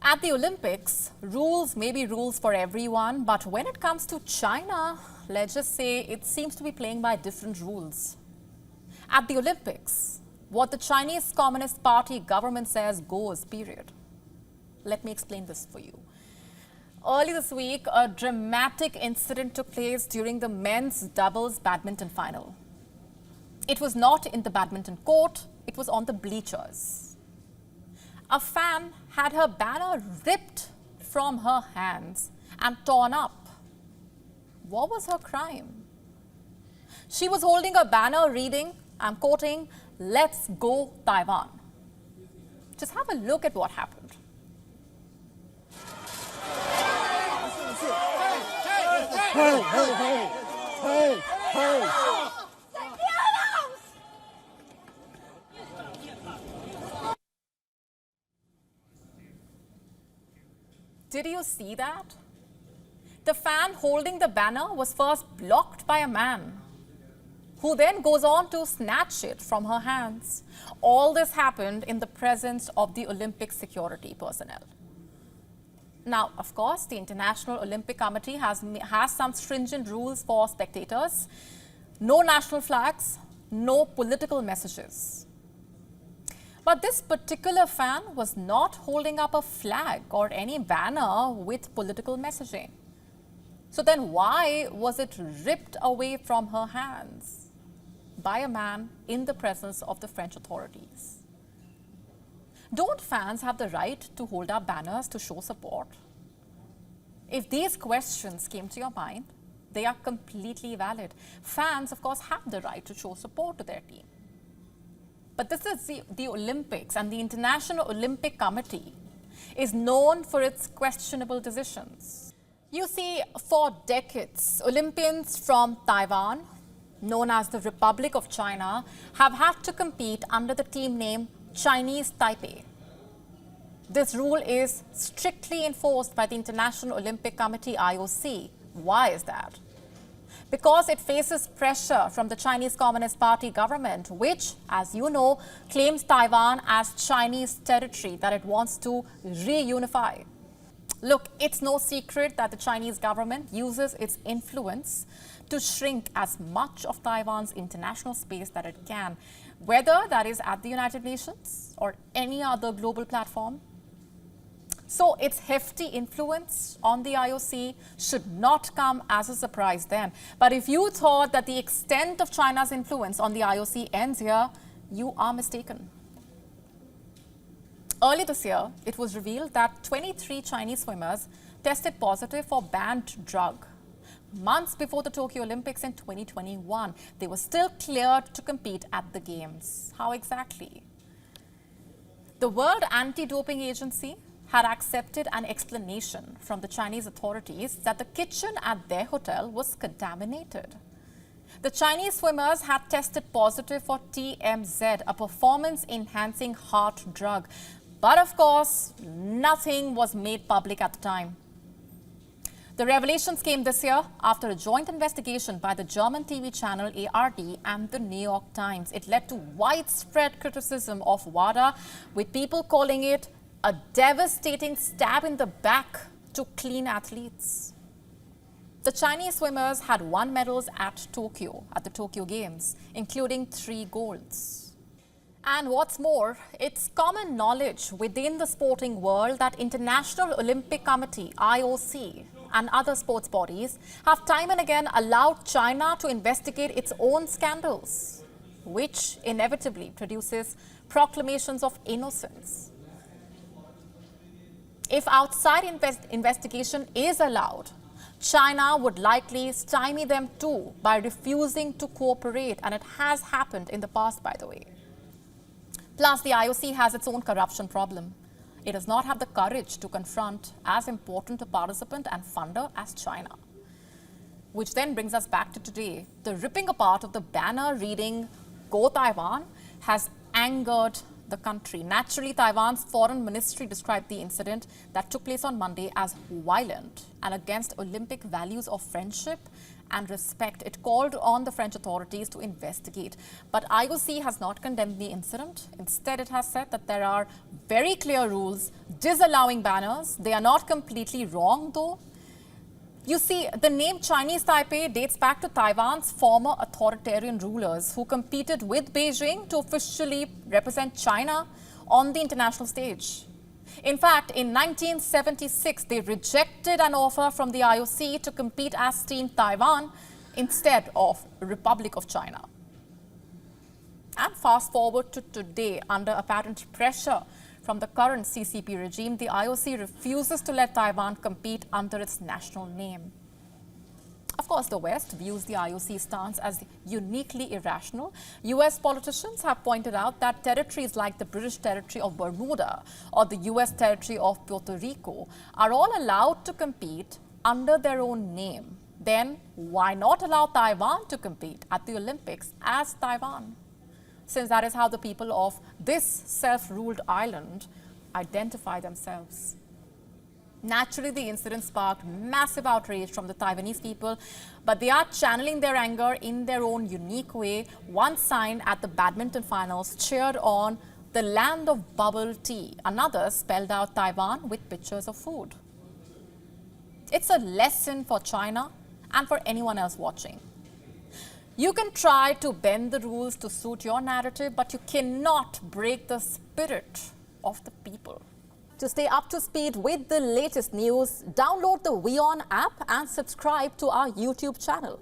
At the Olympics, rules may be rules for everyone, but when it comes to China, let's just say it seems to be playing by different rules. At the Olympics, what the Chinese Communist Party government says goes, period. Let me explain this for you. Early this week, a dramatic incident took place during the men's doubles badminton final. It was not in the badminton court, it was on the bleachers. A fan had her banner ripped from her hands and torn up. What was her crime? She was holding a banner reading, I'm quoting, "Let's go Taiwan." Just have a look at what happened. Hey, hey, hey, hey, hey. Did you see that? The fan holding the banner was first blocked by a man, who then goes on to snatch it from her hands. All this happened in the presence of the Olympic security personnel. Now, of course, the International Olympic Committee has some stringent rules for spectators. No national flags, no political messages. But this particular fan was not holding up a flag or any banner with political messaging. So then why was it ripped away from her hands by a man in the presence of the French authorities? Don't fans have the right to hold up banners to show support? If these questions came to your mind, they are completely valid. Fans, of course, have the right to show support to their team. But this is the Olympics, and the International Olympic Committee is known for its questionable decisions. You see, for decades, Olympians from Taiwan, known as the Republic of China, have had to compete under the team name Chinese Taipei. This rule is strictly enforced by the International Olympic Committee, IOC. Why is that? Because it faces pressure from the Chinese Communist Party government, which, as you know, claims Taiwan as Chinese territory that it wants to reunify. Look, it's no secret that the Chinese government uses its influence to shrink as much of Taiwan's international space that it can, whether that is at the United Nations or any other global platform. So its hefty influence on the IOC should not come as a surprise then. But if you thought that the extent of China's influence on the IOC ends here, you are mistaken. Early this year, it was revealed that 23 Chinese swimmers tested positive for banned drug. Months before the Tokyo Olympics in 2021, they were still cleared to compete at the Games. How exactly? The World Anti-Doping Agency had accepted an explanation from the Chinese authorities that the kitchen at their hotel was contaminated. The Chinese swimmers had tested positive for TMZ, a performance-enhancing heart drug. But of course, nothing was made public at the time. The revelations came this year after a joint investigation by the German TV channel ARD and the New York Times. It led to widespread criticism of WADA, with people calling it a devastating stab in the back to clean athletes. The Chinese swimmers had won medals at the Tokyo Games, including 3 golds. And what's more, it's common knowledge within the sporting world that International Olympic Committee, IOC, and other sports bodies have time and again allowed China to investigate its own scandals, which inevitably produces proclamations of innocence. If outside investigation is allowed, China would likely stymie them too by refusing to cooperate, and it has happened in the past, by the way. Plus, the IOC has its own corruption problem. It does not have the courage to confront as important a participant and funder as China. Which then brings us back to today. The ripping apart of the banner reading "Go Taiwan" has angered the country. Naturally, Taiwan's foreign ministry described the incident that took place on Monday as violent and against Olympic values of friendship and respect. It called on the French authorities to investigate. But IOC has not condemned the incident. Instead, it has said that there are very clear rules disallowing banners. They are not completely wrong though. You see, the name Chinese Taipei dates back to Taiwan's former authoritarian rulers who competed with Beijing to officially represent China on the international stage. In fact, in 1976, they rejected an offer from the IOC to compete as Team Taiwan instead of Republic of China. And fast forward to today, under apparent pressure from the current CCP regime, the IOC refuses to let Taiwan compete under its national name. Of course, the West views the IOC stance as uniquely irrational. US politicians have pointed out that territories like the British territory of Bermuda or the US territory of Puerto Rico are all allowed to compete under their own name. Then why not allow Taiwan to compete at the Olympics as Taiwan? Since that is how the people of this self-ruled island identify themselves. Naturally, the incident sparked massive outrage from the Taiwanese people, but they are channeling their anger in their own unique way. One sign at the badminton finals cheered on the land of bubble tea. Another spelled out Taiwan with pictures of food. It's a lesson for China and for anyone else watching. You can try to bend the rules to suit your narrative, but you cannot break the spirit of the people. To stay up to speed with the latest news, download the WION app and subscribe to our YouTube channel.